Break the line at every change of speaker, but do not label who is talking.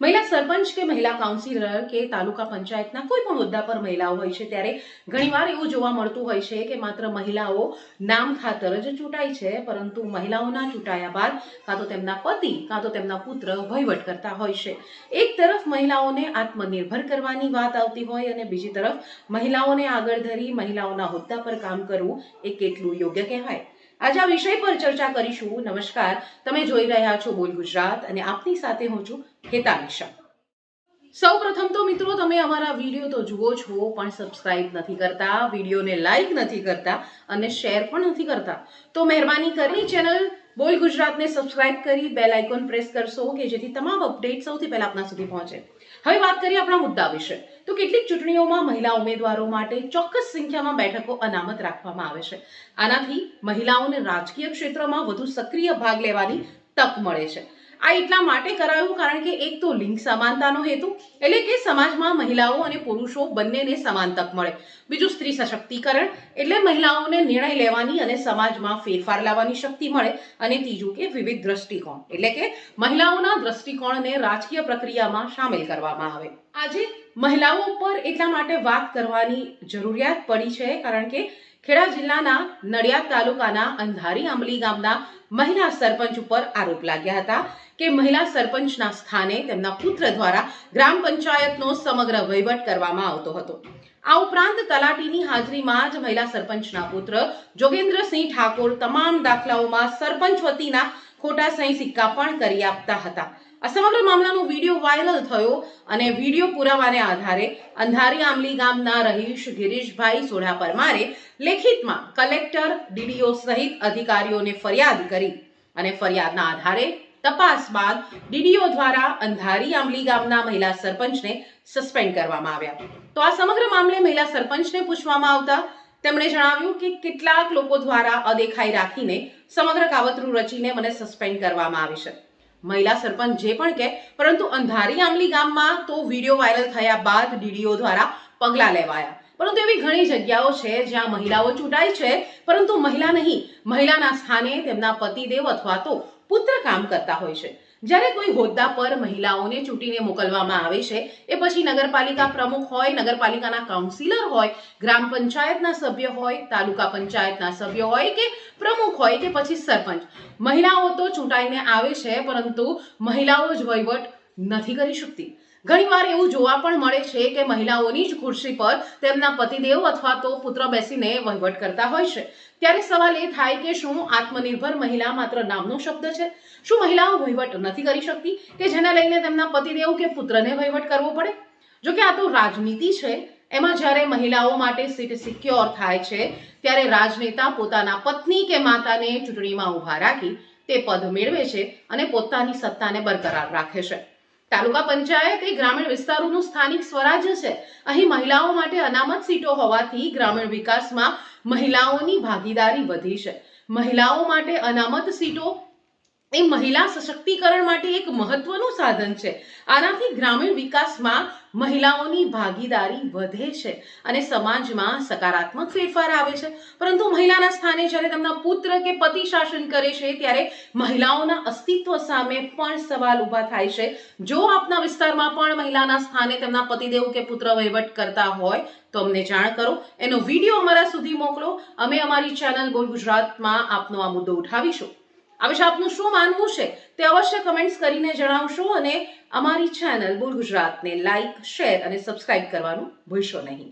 महिला सरपंच के महिला काउंसिलर के तालुका पंचायतना कोई पण होद्दा पर महिलाओं होय छे त्यारे घणीवार एवुं जोवा मळतुं होय छे के मात्र महिलाओं नाम खातर ज चूंटाय छे, परंतु महिलाओना चूंटाया बाद कां तो तेमना पति कां तो तेमना पुत्र वहीवट करता होय छे। एक तरफ महिलाओने आत्मनिर्भर करवानी वात आवती होय अने बीजी तरफ महिलाओने आगळ धरी महिलाओना होद्दा पर काम करवुं ए केटलुं योग्य कहेवाय। आज आ विषय पर चर्चा करीशुं। नमस्कार, तमे जोई रह्या छो बोल गुजरात अने आपनी साथे हुं छुं हेतालिशा। सौ प्रथम तो मित्रों तमे अमारा विडियो तो जुओ छो पण सब्सक्राइब नहीं करता, विडियो ने लाइक नहीं करता अने शेर पण नहीं करता, तो मेहरबानी करी चेनल बोल गुजरात ने सब्सक्राइब करी बेल आइकॉन प्रेस करशो के जेथी तमाम अपडेट सौथी पहेला आपना सुधी पहोंचे। हवे वात करीए आपणा मुद्दा विषे। तो केटलीक चूंटणीओमां महिला उमेदवारो माटे ચોક્કસ संख्यामां બેઠકો अनामत राखवामां आवे छे। आनाथी महिलाओने राजकीय क्षेत्रमां વધુ सक्रिय भाग लेवानी तक मळे छे। आ એટલા માટે કરાયું કારણ કે એક તો લિંગ સમાનતાનો હેતુ એટલે કે સમાજમાં મહિલાઓ અને પુરુષો બંનેને સમાન તક મળે, બીજું સ્ત્રી સશક્તિકરણ એટલે મહિલાઓને નિર્ણય લેવાની અને સમાજમાં ફેરફાર લાવવાની શક્તિ મળે, અને ત્રીજું કે વિવિધ દ્રષ્ટિકોણ એટલે કે મહિલાઓના દ્રષ્ટિકોણને રાજકીય પ્રક્રિયામાં સામેલ કરવામાં આવે। આજે મહિલાઓ પર એટલા માટે વાત કરવાની જરૂરિયાત પડી છે કારણ કે ખેડા જિલ્લાના નડિયાદ તાલુકાના અંધારી આંબલી ગામના મહિલા સરપંચ ઉપર આરોપ લાગ્યા હતા કે મહિલા સરપંચના સ્થાને તેમના પુત્ર દ્વારા ગ્રામ પંચાયતનો સમગ્ર વહીવટ કરવામાં આવતો હતો। આ ઉપરાંત તલાટીની હાજરીમાં જ મહિલા સરપંચના પુત્ર જોગેન્દ્રસિંહ ઠાકોર તમામ દાખલાઓમાં સરપંચ વતીના ખોટા સહી સિક્કા પણ કરી આપતા હતા। આ સમગ્ર મામલાનો વિડીયો વાયરલ થયો અને વિડીયો પુરાવાને આધારે અંધારી આંબલી ગામના રહીશ ગિરીશભાઈ સોઢા પરમારે લેખિતમાં કલેક્ટર, ડીડીઓ સહિત અધિકારીઓને ફરિયાદ કરી અને ફરિયાદના આધારે તપાસ બાદ ડીડીઓ દ્વારા અંધારી આંબલી ગામના મહિલા સરપંચને સસ્પેન્ડ કરવામાં આવ્યા। તો આ સમગ્ર મામલે મહિલા સરપંચને પૂછવામાં આવતા તેમણે જણાવ્યું કે કેટલાક લોકો દ્વારા અદેખાઈ રાખીને સમગ્ર કાવતરું રચીને મને સસ્પેન્ડ કરવામાં આવી છે। મહિલા સરપંચ જે પણ કહે, પરંતુ અંધારી આંબલી ગામમાં તો વિડીયો વાયરલ થયા બાદ ડીડીઓ દ્વારા પગલાં લેવાયા, પરંતુ એવી ઘણી જગ્યાઓ છે જ્યાં મહિલાઓ ચૂંટાય છે પરંતુ મહિલા નહીં, મહિલાના સ્થાને તેમના પતિદેવ અથવા તો પુત્ર કામ કરતા હોય છે। જ્યારે કોઈ હોદ્દા પર મહિલાઓને ચૂંટીને મોકલવામાં આવે છે એ પછી નગરપાલિકા પ્રમુખ હોય, નગરપાલિકાના કાઉન્સિલર હોય, ગ્રામ પંચાયતના સભ્ય હોય, તાલુકા પંચાયતના સભ્ય હોય કે પ્રમુખ હોય કે પછી સરપંચ, મહિલાઓ તો ચૂંટાઈને આવે છે પરંતુ મહિલાઓ જ વહીવટ નથી કરી શકતી। ઘણીવાર એવું જોવા પણ મળે છે કે મહિલાઓની જ ખુરશી પર તેમના પતિદેવ અથવા તો પુત્ર બેસીને વહીવટ કરતા હોય છે। ત્યારે સવાલ એ થાય કે શું આત્મનિર્ભર મહિલા માત્ર નામનો શબ્દ છે? શું મહિલાઓ વહીવટ નથી કરી શકતી કે જેને લઈને તેમના પતિદેવ કે પુત્રને વહીવટ કરવો પડે? જો કે આ તો રાજનીતિ છે। એમાં જ્યારે મહિલાઓ માટે સીટ સિક્યોર થાય છે ત્યારે રાજનેતા પોતાના પત્ની કે માતાને ચૂંટણીમાં ઊભા રાખી તે પદ મેળવે છે અને પોતાની સત્તાને બરકરાર રાખે છે। તાલુકા પંચાયત એ ગ્રામીણ વિસ્તારોનું સ્થાનિક સ્વરાજ્ય છે। અહીં મહિલાઓ માટે અનામત સીટો હોવાથી ગ્રામીણ વિકાસમાં મહિલાઓની ભાગીદારી વધી છે। મહિલાઓ માટે અનામત સીટો એ મહિલા સશક્તિકરણ માટે એક મહત્વનું સાધન છે। આનાથી ગ્રામીણ વિકાસમાં મહિલાઓની ભાગીદારી વધે છે અને સમાજમાં સકારાત્મક ફેરફાર આવે છે। પરંતુ મહિલાના સ્થાને જ્યારે તેમના પુત્ર કે પતિ શાસન કરે છે ત્યારે મહિલાઓના અસ્તિત્વ સામે પણ સવાલ ઊભા થાય છે। જો આપના વિસ્તારમાં પણ મહિલાના સ્થાને તેમના પતિદેવ કે પુત્ર વહીવટ કરતા હોય તો અમને જાણ કરો, એનો વિડીયો અમારા સુધી મોકલો। અમે અમારી ચેનલ બોલ ગુજરાતમાં આપનો આ મુદ્દો ઉઠાવીશું। આ વિશે આપનું શું માનવું છે તે અવશ્ય કમેન્ટ્સ કરીને જણાવશો અને અમારી ચેનલ બોલ ગુજરાતને લાઇક, શેર અને સબસ્ક્રાઇબ કરવાનું ભૂલશો નહીં।